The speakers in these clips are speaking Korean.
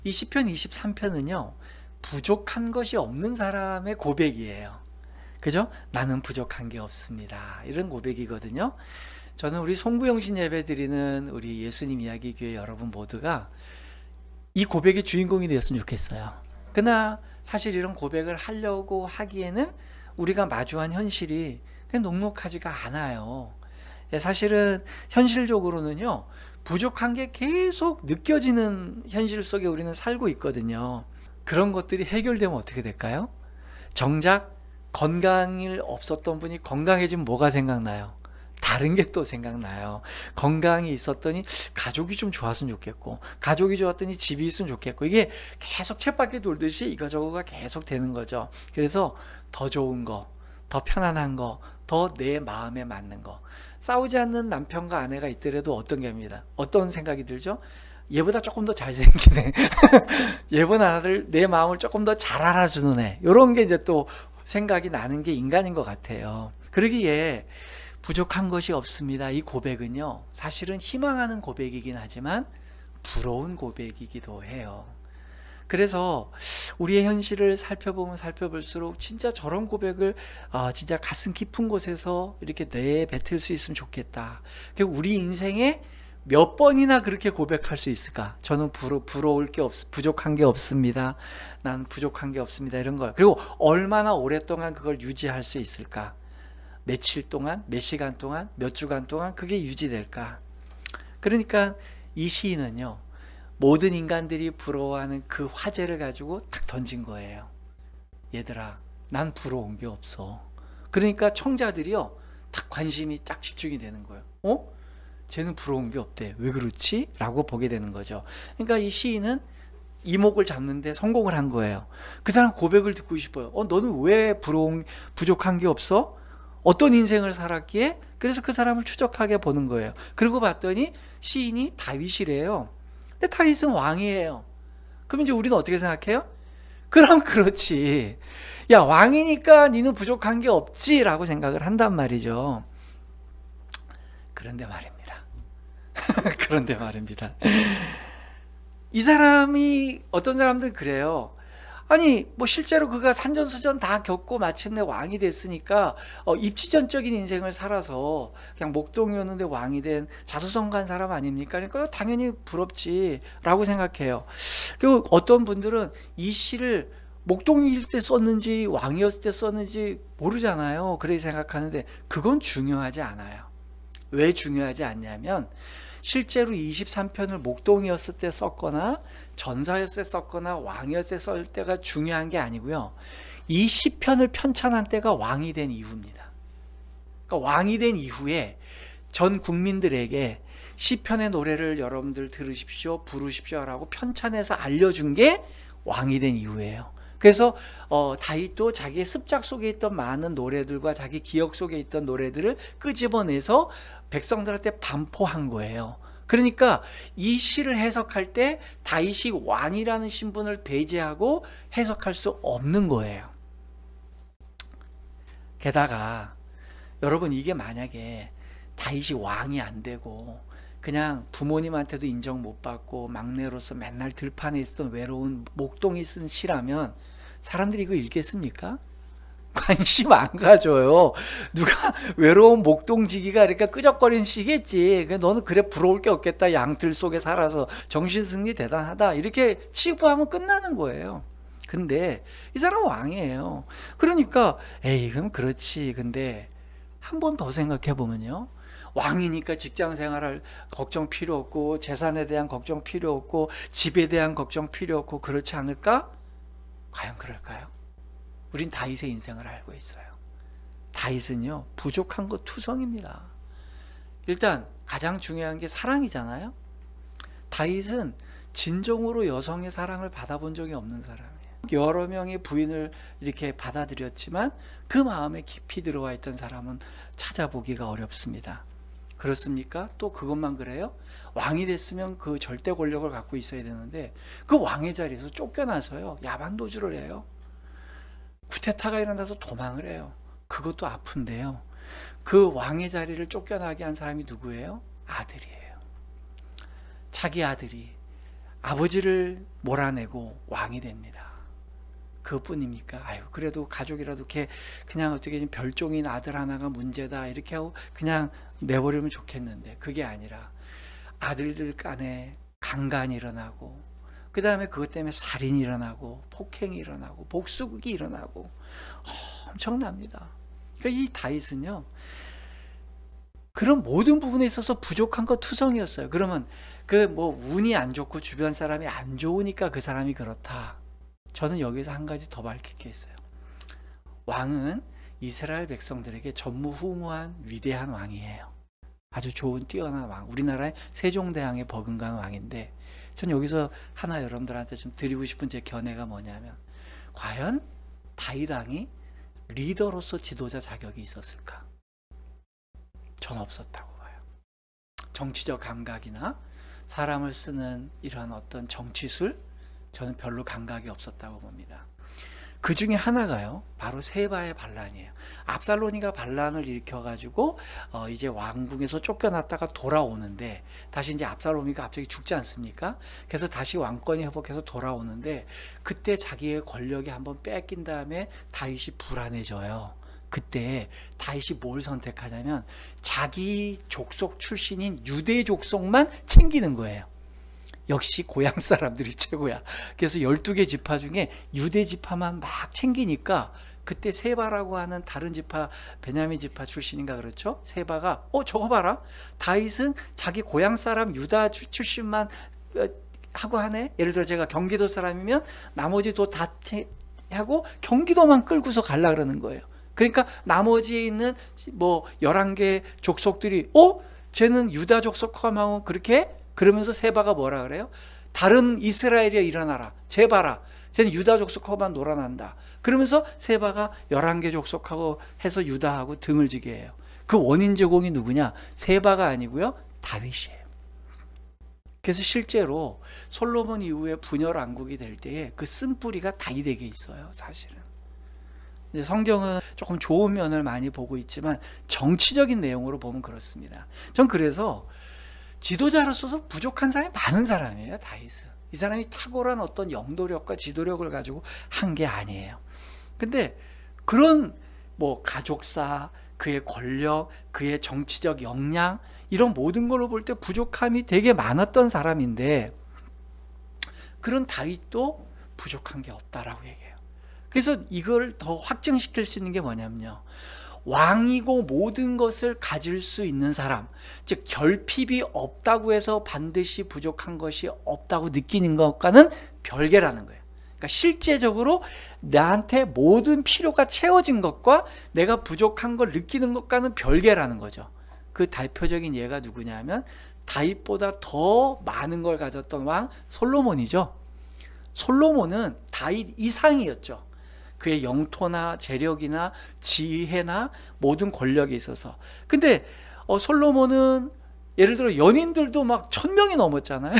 이 시편 23편은요, 부족한 것이 없는 사람의 고백이에요. 그죠? 나는 부족한 게 없습니다. 이런 고백이거든요. 저는 우리 송구영신 예배 드리는 우리 예수님 이야기 교회 여러분 모두가 이 고백의 주인공이 되었으면 좋겠어요. 그러나 사실 이런 고백을 하려고 하기에는 우리가 마주한 현실이 그냥 녹록하지가 않아요. 사실은 현실적으로는요, 부족한 게 계속 느껴지는 현실 속에 우리는 살고 있거든요. 그런 것들이 해결되면 어떻게 될까요? 정작 건강이 없었던 분이 건강해지면 뭐가 생각나요? 다른 게 또 생각나요. 건강이 있었더니 가족이 좀 좋았으면 좋겠고, 가족이 좋았더니 집이 있으면 좋겠고, 이게 계속 쳇바퀴 돌듯이 이거저거가 계속 되는 거죠. 그래서 더 좋은 거, 더 편안한 거, 더 내 마음에 맞는 거. 싸우지 않는 남편과 아내가 있더라도 어떤 게입니다. 어떤 생각이 들죠? 얘보다 조금 더 잘생기네. 얘보다 나를, 내 마음을 조금 더 잘 알아주는 애. 이런 게 이제 또 생각이 나는 게 인간인 것 같아요. 그러기에 부족한 것이 없습니다. 이 고백은요, 사실은 희망하는 고백이긴 하지만 부러운 고백이기도 해요. 그래서 우리의 현실을 살펴보면 살펴볼수록 진짜 저런 고백을 진짜 가슴 깊은 곳에서 이렇게 내뱉을 수 있으면 좋겠다. 우리 인생에 몇 번이나 그렇게 고백할 수 있을까? 저는 부러울 게 부족한 게 없습니다. 난 부족한 게 없습니다. 이런 걸. 그리고 얼마나 오랫동안 그걸 유지할 수 있을까? 며칠 동안, 몇 시간 동안, 몇 주간 동안 그게 유지될까? 그러니까 이 시인은요, 모든 인간들이 부러워하는 그 화제를 가지고 탁 던진 거예요. 얘들아, 난 부러운 게 없어. 그러니까 청자들이요, 딱 관심이 쫙 집중이 되는 거예요. 쟤는 부러운 게 없대. 왜 그렇지? 라고 보게 되는 거죠. 그러니까 이 시인은 이목을 잡는데 성공을 한 거예요. 그 사람 고백을 듣고 싶어요. 너는 왜 부족한 게 없어? 어떤 인생을 살았기에? 그래서 그 사람을 추적하게 보는 거예요. 그리고 봤더니 시인이 다윗이래요. 근데 다윗은 왕이에요. 그럼 이제 우리는 어떻게 생각해요? 그럼 그렇지. 야, 왕이니까 니는 부족한 게 없지 라고 생각을 한단 말이죠. 그런데 말입니다. 그런데 말입니다. 이 사람이, 어떤 사람들 그래요. 아니, 뭐 실제로 그가 산전수전 다 겪고 마침내 왕이 됐으니까 입지전적인 인생을 살아서 그냥 목동이었는데 왕이 된 자수성가한 사람 아닙니까? 그러니까 당연히 부럽지라고 생각해요. 그리고 어떤 분들은 이 시를 목동일 때 썼는지 왕이었을 때 썼는지 모르잖아요. 그렇게 생각하는데 그건 중요하지 않아요. 왜 중요하지 않냐면 실제로 23편을 목동이었을 때 썼거나 전사였을 때 썼거나 왕이었을 때 쓸 때가 중요한 게 아니고요. 이 시편을 편찬한 때가 왕이 된 이후입니다. 그러니까 왕이 된 이후에 전 국민들에게 시편의 노래를 여러분들 들으십시오, 부르십시오 라고 편찬해서 알려준 게 왕이 된 이후예요. 그래서 다윗도 자기의 습작 속에 있던 많은 노래들과 자기 기억 속에 있던 노래들을 끄집어내서 백성들한테 반포한 거예요. 그러니까 이 시를 해석할 때 다윗이 왕이라는 신분을 배제하고 해석할 수 없는 거예요. 게다가 여러분, 이게 만약에 다윗이 왕이 안 되고 그냥 부모님한테도 인정 못 받고 막내로서 맨날 들판에 있었던 외로운 목동이 쓴 시라면 사람들이 이거 읽겠습니까? 관심 안 가져요. 누가 외로운 목동지기가 이렇게 끄적거리는 시겠지. 너는 그래 부러울 게 없겠다. 양들 속에 살아서 정신승리 대단하다. 이렇게 치부하면 끝나는 거예요. 근데 이 사람은 왕이에요. 그러니까 에이 그럼 그렇지. 근데 한 번 더 생각해 보면요. 왕이니까 직장 생활할 걱정 필요 없고 재산에 대한 걱정 필요 없고 집에 대한 걱정 필요 없고 그렇지 않을까? 과연 그럴까요? 우린 다윗의 인생을 알고 있어요. 다윗은요, 부족한 것 투성입니다. 일단 가장 중요한 게 사랑이잖아요. 다윗은 진정으로 여성의 사랑을 받아본 적이 없는 사람이에요. 여러 명의 부인을 이렇게 받아들였지만 그 마음에 깊이 들어와 있던 사람은 찾아보기가 어렵습니다. 그렇습니까? 또 그것만 그래요? 왕이 됐으면 그 절대 권력을 갖고 있어야 되는데 그 왕의 자리에서 쫓겨나서요, 야반도주를 해요. 쿠데타가 일어나서 도망을 해요. 그것도 아픈데요. 그 왕의 자리를 쫓겨나게 한 사람이 누구예요? 아들이에요. 자기 아들이 아버지를 몰아내고 왕이 됩니다. 그것뿐입니까? 아유, 그래도 가족이라도 그냥 어떻게 별종인 아들 하나가 문제다 이렇게 하고 그냥 내버리면 좋겠는데, 그게 아니라 아들들 간에 강간이 일어나고, 그 다음에 그것 때문에 살인이 일어나고 폭행이 일어나고 복수극이 일어나고 엄청납니다. 그러니까 이 다윗은요, 그런 모든 부분에 있어서 부족한 거 투성이었어요. 그러면 그 뭐 운이 안 좋고 주변 사람이 안 좋으니까 그 사람이 그렇다. 저는 여기서 한 가지 더 밝힐 게 있어요. 왕은 이스라엘 백성들에게 전무후무한 위대한 왕이에요. 아주 좋은 뛰어난 왕, 우리나라의 세종대왕에 버금가는 왕인데, 전 여기서 하나 여러분들한테 좀 드리고 싶은 제 견해가 뭐냐면, 과연 다윗 왕이 리더로서 지도자 자격이 있었을까? 전 없었다고 봐요. 정치적 감각이나 사람을 쓰는 이런 어떤 정치술, 저는 별로 감각이 없었다고 봅니다. 그 중에 하나가요, 바로 세바의 반란이에요. 압살롬이가 반란을 일으켜가지고 이제 왕궁에서 쫓겨났다가 돌아오는데, 다시 이제 압살롬이가 갑자기 죽지 않습니까? 그래서 다시 왕권이 회복해서 돌아오는데, 그때 자기의 권력이 한번 뺏긴 다음에 다윗이 불안해져요. 그때 다윗이 뭘 선택하냐면 자기 족속 출신인 유대 족속만 챙기는 거예요. 역시 고향 사람들이 최고야. 그래서 12개 지파 중에 유대 지파만 막 챙기니까, 그때 세바라고 하는 다른 지파, 베냐민 지파 출신인가 그렇죠? 세바가 저거 봐라, 다윗은 자기 고향 사람 유다 출신만 하고 하네. 예를 들어 제가 경기도 사람이면 나머지도 다 하고 경기도만 끌고서 갈라 그러는 거예요. 그러니까 나머지에 있는 뭐 11개 족속들이 쟤는 유다 족속하고 그렇게, 그러면서 세바가 뭐라 그래요? 다른 이스라엘이여 일어나라, 제바라, 쟤는 유다 족속하고만 놀아난다. 그러면서 세바가 11개 족속하고 해서 유다하고 등을 지게 해요. 그 원인 제공이 누구냐? 세바가 아니고요, 다윗이에요. 그래서 실제로 솔로몬 이후에 분열 왕국이 될 때에 그 쓴뿌리가 다윗에게 있어요, 사실은. 성경은 조금 좋은 면을 많이 보고 있지만 정치적인 내용으로 보면 그렇습니다. 전 그래서 지도자로서 부족한 사람이 많은 사람이에요, 다윗은. 이 사람이 탁월한 어떤 영도력과 지도력을 가지고 한 게 아니에요. 근데 그런 뭐 가족사, 그의 권력, 그의 정치적 역량, 이런 모든 걸로 볼 때 부족함이 되게 많았던 사람인데, 그런 다윗도 부족한 게 없다라고 얘기해요. 그래서 이걸 더 확증시킬 수 있는 게 뭐냐면요, 왕이고 모든 것을 가질 수 있는 사람, 즉 결핍이 없다고 해서 반드시 부족한 것이 없다고 느끼는 것과는 별개라는 거예요. 그러니까 실제적으로 나한테 모든 필요가 채워진 것과 내가 부족한 걸 느끼는 것과는 별개라는 거죠. 그 대표적인 예가 누구냐면 다윗보다 더 많은 걸 가졌던 왕 솔로몬이죠. 솔로몬은 다윗 이상이었죠. 그의 영토나 재력이나 지혜나 모든 권력에 있어서. 근데 솔로몬은 예를 들어 연인들도 막 1000명이 넘었잖아요.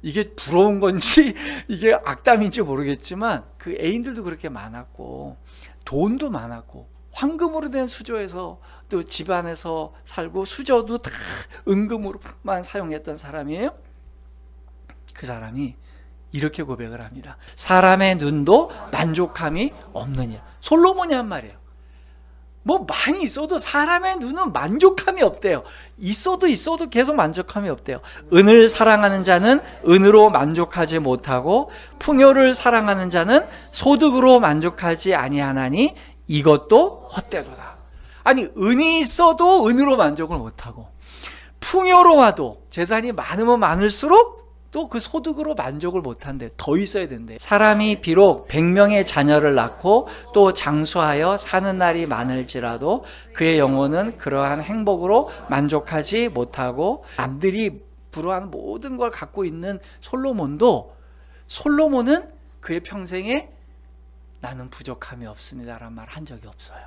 이게 부러운 건지 이게 악담인지 모르겠지만 그 애인들도 그렇게 많았고, 돈도 많았고, 황금으로 된 수조에서 또 집안에서 살고, 수저도 다 은금으로만 사용했던 사람이에요. 그 사람이 이렇게 고백을 합니다. 사람의 눈도 만족함이 없느니라. 솔로몬이 한 말이에요. 뭐 많이 있어도 사람의 눈은 만족함이 없대요. 있어도 계속 만족함이 없대요. 은을 사랑하는 자는 은으로 만족하지 못하고 풍요를 사랑하는 자는 소득으로 만족하지 아니하나니 이것도 헛되도다. 아니, 은이 있어도 은으로 만족을 못하고, 풍요로워도 재산이 많으면 많을수록 또 그 소득으로 만족을 못한대. 더 있어야 된대. 사람이 비록 100명의 자녀를 낳고 또 장수하여 사는 날이 많을지라도 그의 영혼은 그러한 행복으로 만족하지 못하고, 남들이 부러워하는 모든 걸 갖고 있는 솔로몬은 그의 평생에 나는 부족함이 없습니다라는 말 한 적이 없어요.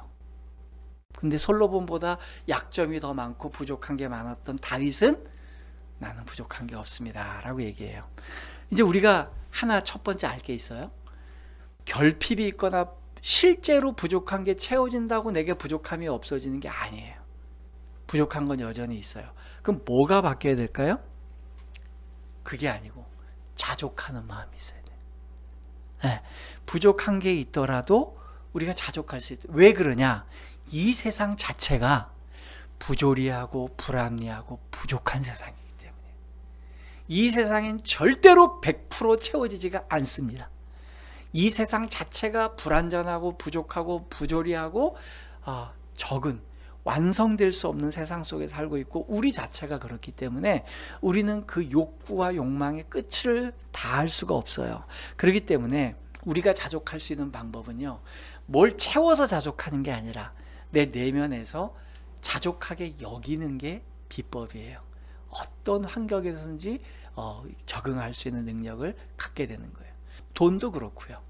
근데 솔로몬보다 약점이 더 많고 부족한 게 많았던 다윗은 나는 부족한 게 없습니다 라고 얘기해요. 이제 우리가 하나 첫 번째 알 게 있어요. 결핍이 있거나 실제로 부족한 게 채워진다고 내게 부족함이 없어지는 게 아니에요. 부족한 건 여전히 있어요. 그럼 뭐가 바뀌어야 될까요? 그게 아니고 자족하는 마음이 있어야 돼요. 네, 부족한 게 있더라도 우리가 자족할 수 있다. 왜 그러냐? 이 세상 자체가 부조리하고 불합리하고 부족한 세상이기 때문에 이 세상엔 절대로 100% 채워지지가 않습니다. 이 세상 자체가 불완전하고 부족하고 부조리하고 적은 완성될 수 없는 세상 속에 살고 있고 우리 자체가 그렇기 때문에 우리는 그 욕구와 욕망의 끝을 다할 수가 없어요. 그렇기 때문에 우리가 자족할 수 있는 방법은요, 뭘 채워서 자족하는 게 아니라 내 내면에서 자족하게 여기는 게 비법이에요. 어떤 환경에서든지 적응할 수 있는 능력을 갖게 되는 거예요. 돈도 그렇고요,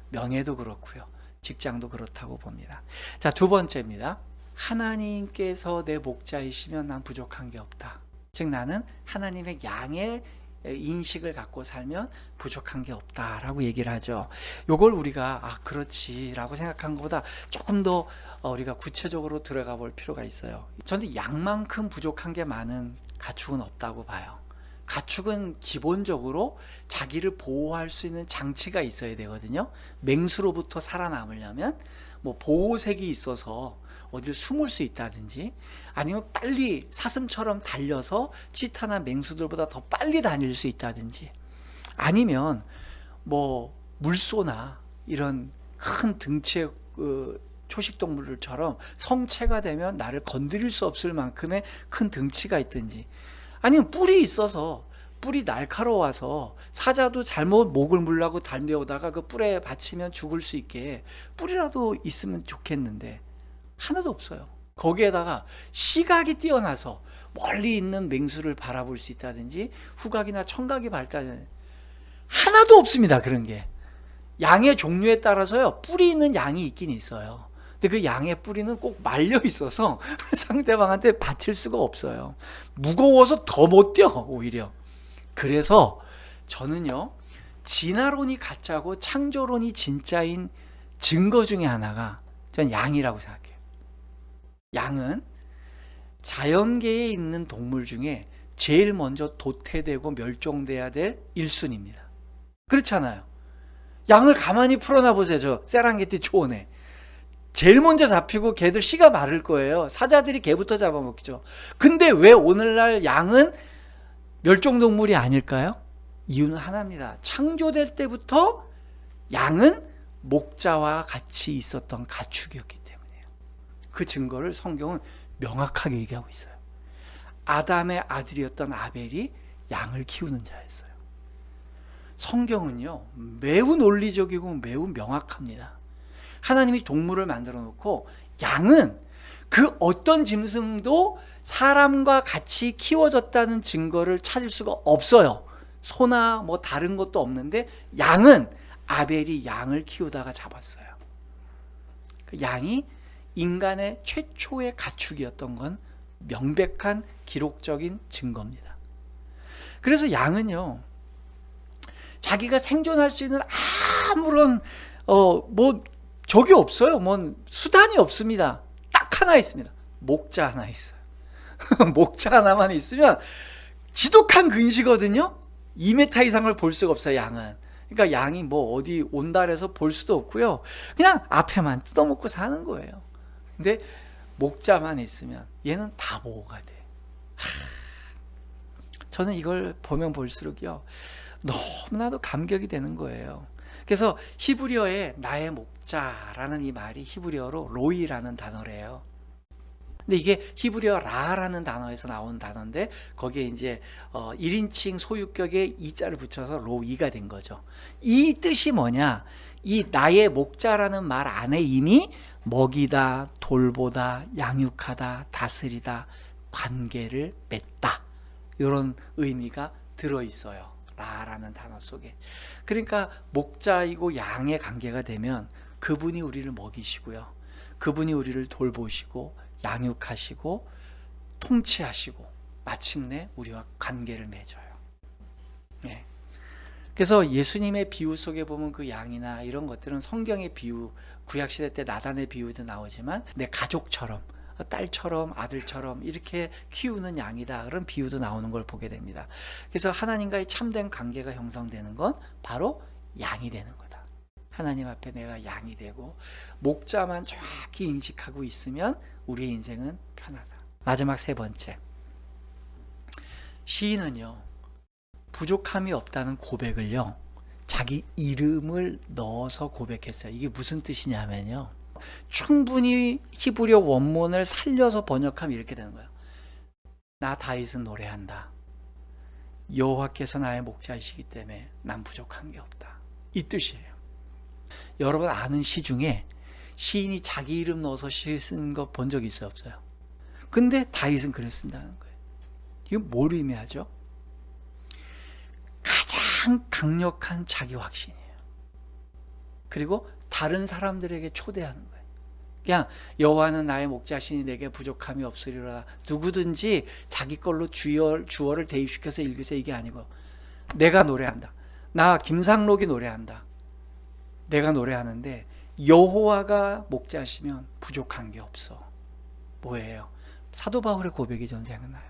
명예도 그렇고요, 직장도 그렇다고 봅니다. 자, 두 번째입니다. 하나님께서 내 목자이시면 난 부족한 게 없다. 즉 나는 하나님의 양의 인식을 갖고 살면 부족한 게 없다라고 얘기를 하죠. 요걸 우리가 그렇지라고 생각한 것보다 조금 더 우리가 구체적으로 들어가 볼 필요가 있어요. 저는 양만큼 부족한 게 많은 가축은 없다고 봐요. 가축은 기본적으로 자기를 보호할 수 있는 장치가 있어야 되거든요. 맹수로부터 살아남으려면 뭐 보호색이 있어서 어딜 숨을 수 있다든지, 아니면 빨리 사슴처럼 달려서 치타나 맹수들보다 더 빨리 다닐 수 있다든지, 아니면 뭐 물소나 이런 큰 등치의 초식동물들처럼 성체가 되면 나를 건드릴 수 없을 만큼의 큰 등치가 있든지, 아니면 뿔이 있어서 뿔이 날카로워서 사자도 잘못 목을 물라고 달려오다가 그 뿔에 받치면 죽을 수 있게 뿔이라도 있으면 좋겠는데 하나도 없어요. 거기에다가 시각이 뛰어나서 멀리 있는 맹수를 바라볼 수 있다든지 후각이나 청각이 발달하는 하나도 없습니다. 그런 게. 양의 종류에 따라서요, 뿔이 있는 양이 있긴 있어요. 근데 그 양의 뿌리는 꼭 말려 있어서 상대방한테 받칠 수가 없어요. 무거워서 더 못 뛰어, 오히려. 그래서 저는요, 진화론이 가짜고 창조론이 진짜인 증거 중에 하나가 전 양이라고 생각해요. 양은 자연계에 있는 동물 중에 제일 먼저 도태되고 멸종돼야 될 1순위입니다. 그렇잖아요. 양을 가만히 풀어놔 보세요. 저 세랑게티 초원에. 제일 먼저 잡히고 걔들 씨가 마를 거예요. 사자들이 걔부터 잡아먹죠. 근데 왜 오늘날 양은 멸종동물이 아닐까요? 이유는 하나입니다. 창조될 때부터 양은 목자와 같이 있었던 가축이었기 때문이에요. 그 증거를 성경은 명확하게 얘기하고 있어요. 아담의 아들이었던 아벨이 양을 키우는 자였어요. 성경은요, 매우 논리적이고 매우 명확합니다. 하나님이 동물을 만들어 놓고 양은 그 어떤 짐승도 사람과 같이 키워졌다는 증거를 찾을 수가 없어요. 소나 뭐 다른 것도 없는데 양은 아벨이 양을 키우다가 잡았어요. 그 양이 인간의 최초의 가축이었던 건 명백한 기록적인 증거입니다. 그래서 양은요, 자기가 생존할 수 있는 아무런 뭐 적이 없어요. 뭐 수단이 없습니다. 딱 하나 있습니다. 목자 하나 있어요. 목자 하나만 있으면 지독한 근시거든요. 2m 이상을 볼 수가 없어요, 양은. 그러니까 양이 뭐 어디 온달에서 볼 수도 없고요. 그냥 앞에만 뜯어먹고 사는 거예요. 근데 목자만 있으면 얘는 다 보호가 돼. 저는 이걸 보면 볼수록요, 너무나도 감격이 되는 거예요. 그래서 히브리어에 나의 목자라는 이 말이 히브리어로 로이라는 단어래요. 근데 이게 히브리어 라라는 단어에서 나온 단어인데 거기에 이제 1인칭 소유격에 이자를 붙여서 로이가 된 거죠. 이 뜻이 뭐냐? 이 나의 목자라는 말 안에 이미 먹이다, 돌보다, 양육하다, 다스리다, 관계를 맺다, 이런 의미가 들어있어요. 라라는 단어 속에. 그러니까 목자이고 양의 관계가 되면 그분이 우리를 먹이시고요, 그분이 우리를 돌보시고 양육하시고 통치하시고 마침내 우리와 관계를 맺어요. 네. 그래서 예수님의 비유 속에 보면 그 양이나 이런 것들은 성경의 비유, 구약시대 때 나단의 비유도 나오지만 내 가족처럼 딸처럼 아들처럼 이렇게 키우는 양이다. 그런 비유도 나오는 걸 보게 됩니다. 그래서 하나님과의 참된 관계가 형성되는 건 바로 양이 되는 거다. 하나님 앞에 내가 양이 되고 목자만 정확히 인식하고 있으면 우리의 인생은 편하다. 마지막 세 번째, 시인은요 부족함이 없다는 고백을요 자기 이름을 넣어서 고백했어요. 이게 무슨 뜻이냐면요, 충분히 히브리어 원문을 살려서 번역하면 이렇게 되는 거예요. 나 다윗은 노래한다. 여호와께서 나의 목자이시기 때문에 난 부족한 게 없다. 이 뜻이에요. 여러분 아는 시 중에 시인이 자기 이름 넣어서 시 쓴 거 본 적 있어요, 없어요? 근데 다윗은 글을 쓴다는 거예요. 이건 뭘 의미하죠? 가장 강력한 자기 확신이에요. 그리고 다른 사람들에게 초대하는 거예요. 그냥 여호와는 나의 목자시니 내게 부족함이 없으리라. 누구든지 자기 걸로 주어를 대입시켜서 읽으세요. 이게 아니고 내가 노래한다. 나 김상록이 노래한다. 내가 노래하는데 여호와가 목자시면 부족한 게 없어. 뭐예요? 사도 바울의 고백이 전 생각나요.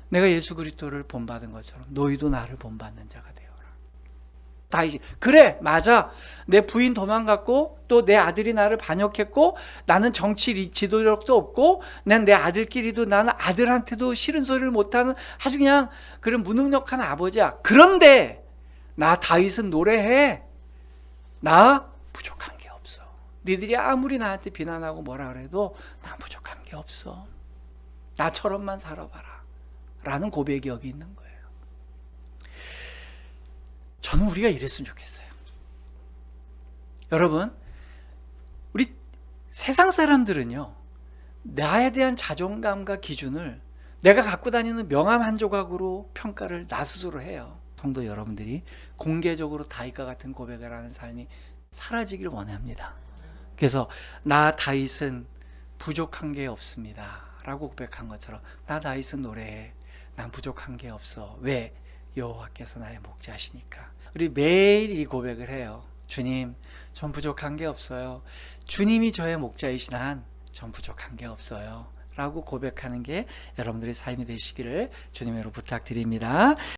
내가 예수 그리스도를 본받은 것처럼 너희도 나를 본받는 자가 되어라. 다윗이 그래 맞아, 내 부인 도망갔고 또 내 아들이 나를 반역했고 나는 정치 지도력도 없고 난 내 아들끼리도 나는 아들한테도 싫은 소리를 못하는 아주 그냥 그런 무능력한 아버지야. 그런데 나 다윗은 노래해. 나 부족한 게 없어. 니들이 아무리 나한테 비난하고 뭐라 그래도 난 부족한 게 없어. 나처럼만 살아봐라 라는 고백이 여기 있는 거예요. 저는 우리가 이랬으면 좋겠어요. 여러분, 우리 세상 사람들은요 나에 대한 자존감과 기준을 내가 갖고 다니는 명함 한 조각으로 평가를 나 스스로 해요. 성도 여러분들이 공개적으로 다윗과 같은 고백을 하는 삶이 사라지길 원합니다. 그래서 나 다윗은 부족한 게 없습니다 라고 고백한 것처럼 나 다윗은 노래해. 난 부족한 게 없어. 왜? 여호와께서 나의 목자시니까. 우리 매일 이 고백을 해요. 주님, 전 부족한 게 없어요. 주님이 저의 목자이신 한 전 부족한 게 없어요 라고 고백하는 게 여러분들의 삶이 되시기를 주님으로 부탁드립니다.